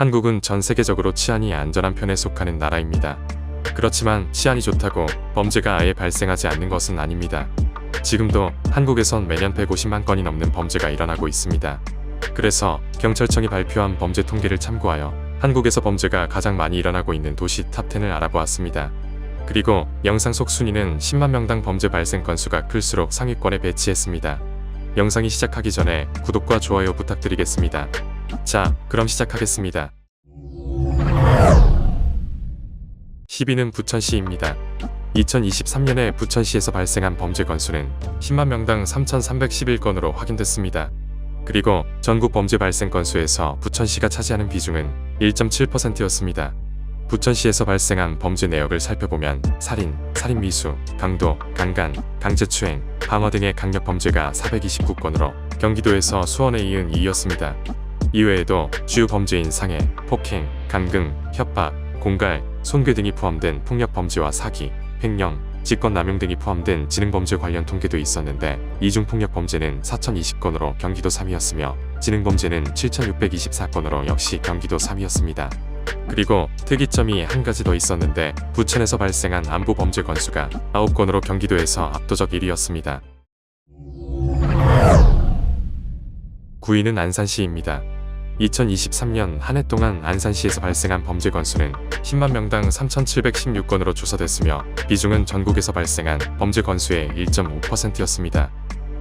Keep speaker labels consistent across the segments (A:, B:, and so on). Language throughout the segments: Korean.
A: 한국은 전 세계적으로 치안이 안전한 편에 속하는 나라입니다. 그렇지만 치안이 좋다고 범죄가 아예 발생하지 않는 것은 아닙니다. 지금도 한국에선 매년 150만 건이 넘는 범죄가 일어나고 있습니다. 그래서 경찰청이 발표한 범죄 통계를 참고하여 한국에서 범죄가 가장 많이 일어나고 있는 도시 탑10을 알아보았습니다. 그리고 영상 속 순위는 10만 명당 범죄 발생 건수가 클수록 상위권에 배치했습니다. 영상이 시작하기 전에 구독과 좋아요 부탁드리겠습니다. 자, 그럼 시작하겠습니다. 10위는 부천시입니다. 2023년에 부천시에서 발생한 범죄 건수는 10만 명당 3,311건으로 확인됐습니다. 그리고 전국 범죄 발생 건수에서 부천시가 차지하는 비중은 1.7%였습니다. 부천시에서 발생한 범죄 내역을 살펴보면 살인, 살인미수, 강도, 강간, 강제추행, 방화 등의 강력범죄가 429건으로 경기도에서 수원에 이은 2위였습니다. 이외에도 주요 범죄인 상해, 폭행, 감금, 협박, 공갈, 손괴 등이 포함된 폭력범죄와 사기, 횡령, 직권남용 등이 포함된 지능범죄 관련 통계도 있었는데 이중 폭력범죄는 4,020건으로 경기도 3위였으며 지능범죄는 7,624건으로 역시 경기도 3위였습니다. 그리고 특이점이 한 가지 더 있었는데 부천에서 발생한 안보 범죄 건수가 9건으로 경기도에서 압도적 1위였습니다. 9위는 안산시입니다. 2023년 한 해 동안 안산시에서 발생한 범죄 건수는 10만 명당 3,716건으로 조사됐으며 비중은 전국에서 발생한 범죄 건수의 1.5%였습니다.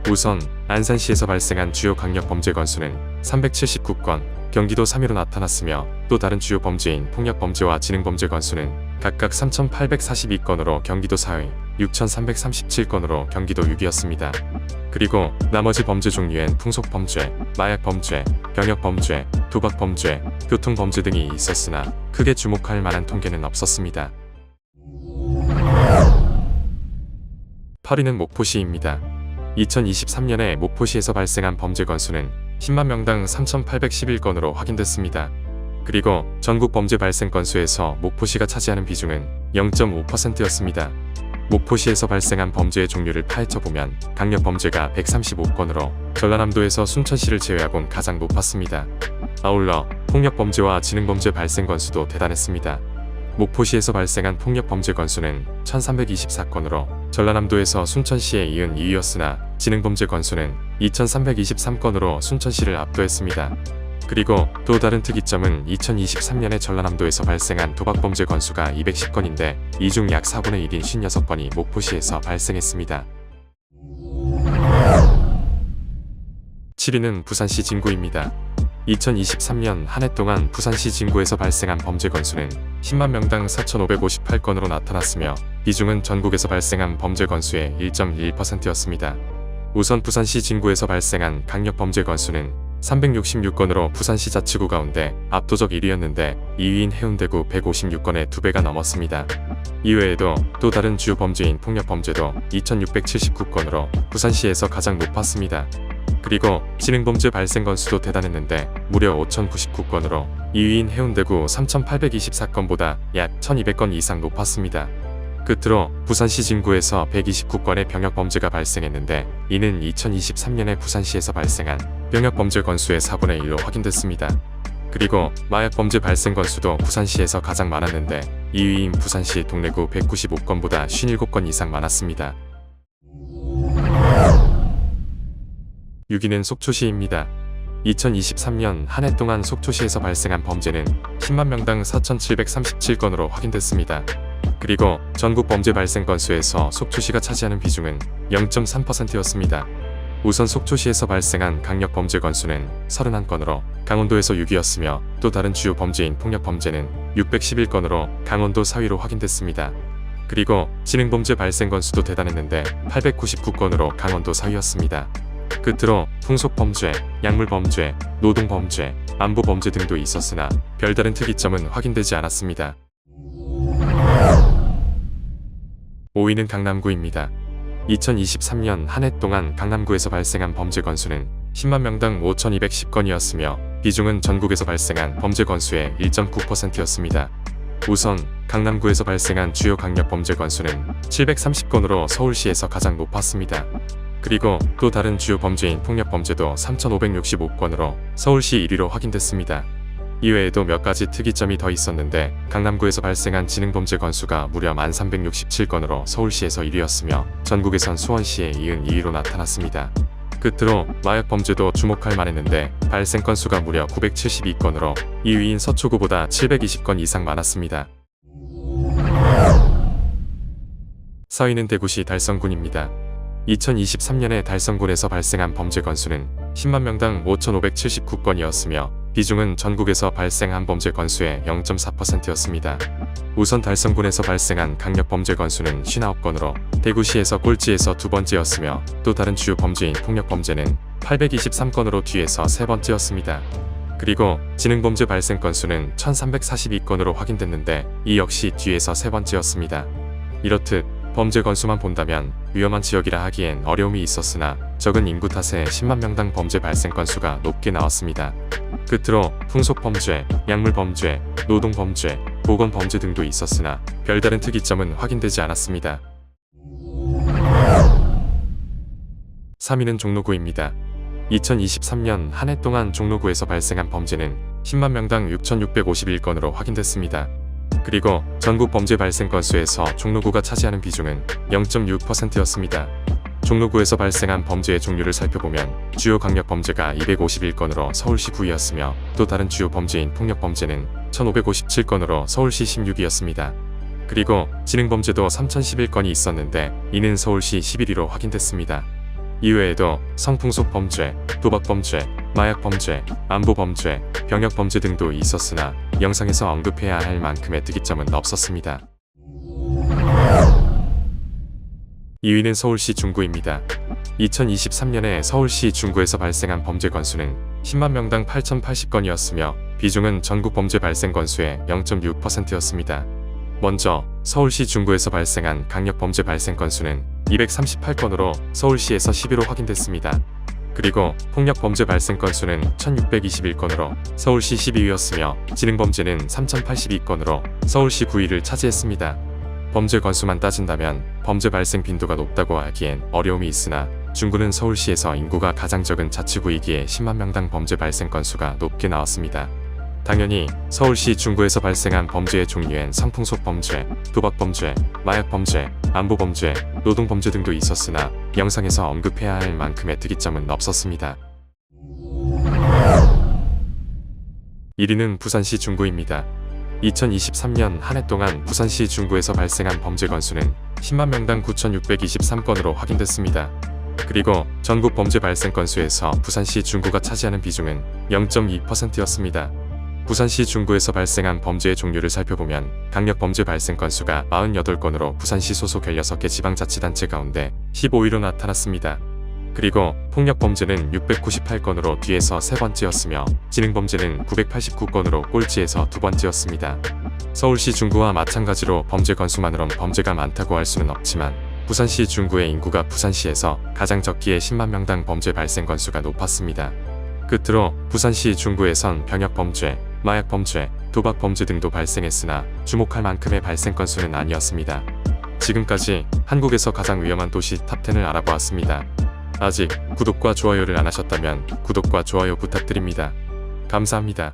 A: 우선 안산시에서 발생한 주요 강력 범죄 건수는 379건, 경기도 3위로 나타났으며 또 다른 주요 범죄인 폭력범죄와 지능범죄 건수는 각각 3,842건으로 경기도 4위, 6,337건으로 경기도 6위였습니다. 그리고 나머지 범죄 종류엔 풍속범죄, 마약범죄, 병역범죄, 도박범죄, 교통범죄 등이 있었으나 크게 주목할 만한 통계는 없었습니다. 8위는 목포시입니다. 2023년에 목포시에서 발생한 범죄 건수는 10만 명당 3,811건으로 확인됐습니다. 그리고 전국 범죄 발생 건수에서 목포시가 차지하는 비중은 0.5%였습니다. 목포시에서 발생한 범죄의 종류를 파헤쳐보면 강력범죄가 135건으로 전라남도에서 순천시를 제외하곤 가장 높았습니다. 아울러 폭력범죄와 지능범죄 발생 건수도 대단했습니다. 목포시에서 발생한 폭력범죄 건수는 1,324건으로 전라남도에서 순천시에 이은 2위였으나 지능범죄 건수는 2,323건으로 순천시를 압도했습니다. 그리고 또 다른 특이점은 2023년에 전라남도에서 발생한 도박범죄 건수가 210건인데 이 중 약 4분의 1인 56건이 목포시에서 발생했습니다. 7위는 부산시 진구입니다. 2023년 한 해 동안 부산시 진구에서 발생한 범죄 건수는 10만 명당 4,558건으로 나타났으며 비중은 전국에서 발생한 범죄 건수의 1.1%였습니다. 우선 부산시 진구에서 발생한 강력범죄 건수는 366건으로 부산시 자치구 가운데 압도적 1위였는데 2위인 해운대구 156건의 2배가 넘었습니다. 이외에도 또 다른 주요 범죄인 폭력범죄도 2,679건으로 부산시에서 가장 높았습니다. 그리고 지능범죄 발생 건수도 대단했는데 무려 5,099건으로 2위인 해운대구 3,824건보다 약 1,200건 이상 높았습니다. 끝으로 부산시 진구에서 129건의 병역범죄가 발생했는데 이는 2023년에 부산시에서 발생한 병역범죄 건수의 4분의 1로 확인됐습니다. 그리고 마약범죄 발생 건수도 부산시에서 가장 많았는데 2위인 부산시 동래구 195건보다 57건 이상 많았습니다. 6위는 속초시입니다. 2023년 한 해 동안 속초시에서 발생한 범죄는 10만 명당 4,737건으로 확인됐습니다. 그리고 전국 범죄 발생 건수에서 속초시가 차지하는 비중은 0.3%였습니다. 우선 속초시에서 발생한 강력 범죄 건수는 31건으로 강원도에서 6위였으며 또 다른 주요 범죄인 폭력범죄는 611건으로 강원도 4위로 확인됐습니다. 그리고 지능범죄 발생 건수도 대단했는데 899건으로 강원도 4위였습니다. 끝으로 풍속범죄, 약물범죄, 노동범죄, 안보범죄 등도 있었으나 별다른 특이점은 확인되지 않았습니다. 5위는 강남구입니다. 2023년 한 해 동안 강남구에서 발생한 범죄 건수는 10만 명당 5,210건이었으며 비중은 전국에서 발생한 범죄 건수의 1.9%였습니다. 우선 강남구에서 발생한 주요 강력범죄 건수는 730건으로 서울시에서 가장 높았습니다. 그리고 또 다른 주요 범죄인 폭력범죄도 3,565건으로 서울시 1위로 확인됐습니다. 이외에도 몇 가지 특이점이 더 있었는데 강남구에서 발생한 지능범죄 건수가 무려 1367건으로 서울시에서 1위였으며 전국에선 수원시에 이은 2위로 나타났습니다. 끝으로 마약 범죄도 주목할 만했는데 발생 건수가 무려 972건으로 2위인 서초구보다 720건 이상 많았습니다. 4위는 대구시 달성군입니다. 2023년에 달성군에서 발생한 범죄 건수는 10만 명당 5,579건이었으며 비중은 전국에서 발생한 범죄 건수의 0.4%였습니다. 우선 달성군에서 발생한 강력범죄 건수는 59건으로 대구시에서 꼴찌에서 두 번째였으며 또 다른 주요 범죄인 폭력범죄는 823건으로 뒤에서 세 번째였습니다. 그리고 지능범죄 발생 건수는 1,342건으로 확인됐는데 이 역시 뒤에서 세 번째였습니다. 이렇듯 범죄 건수만 본다면 위험한 지역이라 하기엔 어려움이 있었으나 적은 인구 탓에 10만 명당 범죄 발생 건수가 높게 나왔습니다. 끝으로 풍속범죄, 약물범죄, 노동범죄, 보건범죄 등도 있었으나 별다른 특이점은 확인되지 않았습니다. 3위는 종로구입니다. 2023년 한 해 동안 종로구에서 발생한 범죄는 10만 명당 6,651건으로 확인됐습니다. 그리고 전국 범죄 발생 건수에서 종로구가 차지하는 비중은 0.6%였습니다. 종로구에서 발생한 범죄의 종류를 살펴보면 주요 강력범죄가 251건으로 서울시 9위였으며 또 다른 주요 범죄인 폭력범죄는 1,557건으로 서울시 16위였습니다. 그리고 지능범죄도 3,011건이 있었는데 이는 서울시 11위로 확인됐습니다. 이외에도 성풍속범죄, 도박범죄, 마약범죄, 안보범죄, 병역범죄 등도 있었으나 영상에서 언급해야 할 만큼의 특이점은 없었습니다. 2위는 서울시 중구입니다. 2023년에 서울시 중구에서 발생한 범죄 건수는 10만 명당 8,080건이었으며 비중은 전국 범죄 발생 건수의 0.6%였습니다. 먼저 서울시 중구에서 발생한 강력범죄 발생 건수는 238건으로 서울시에서 10위로 확인됐습니다. 그리고 폭력범죄 발생 건수는 1,621건으로 서울시 12위였으며 지능범죄는 3,082건으로 서울시 9위를 차지했습니다. 범죄 건수만 따진다면 범죄 발생 빈도가 높다고 하기엔 어려움이 있으나 중구는 서울시에서 인구가 가장 적은 자치구이기에 10만 명당 범죄 발생 건수가 높게 나왔습니다. 당연히 서울시 중구에서 발생한 범죄의 종류엔 성풍속범죄, 도박범죄, 마약범죄, 안보범죄, 노동범죄 등도 있었으나 영상에서 언급해야 할 만큼의 특이점은 없었습니다. 1위는 부산시 중구입니다. 2023년 한 해 동안 부산시 중구에서 발생한 범죄 건수는 10만 명당 9,623건으로 확인됐습니다. 그리고 전국 범죄 발생 건수에서 부산시 중구가 차지하는 비중은 0.2%였습니다. 부산시 중구에서 발생한 범죄의 종류를 살펴보면 강력범죄 발생 건수가 48건으로 부산시 소속 16개 지방자치단체 가운데 15위로 나타났습니다. 그리고 폭력범죄는 698건으로 뒤에서 세 번째였으며 지능범죄는 989건으로 꼴찌에서 두 번째였습니다. 서울시 중구와 마찬가지로 범죄 건수만으론 범죄가 많다고 할 수는 없지만 부산시 중구의 인구가 부산시에서 가장 적기에 10만 명당 범죄 발생 건수가 높았습니다. 끝으로 부산시 중구에선 병역범죄, 마약범죄, 도박범죄 등도 발생했으나 주목할 만큼의 발생 건수는 아니었습니다. 지금까지 한국에서 가장 위험한 도시 탑10을 알아보았습니다. 아직 구독과 좋아요를 안 하셨다면 구독과 좋아요 부탁드립니다. 감사합니다.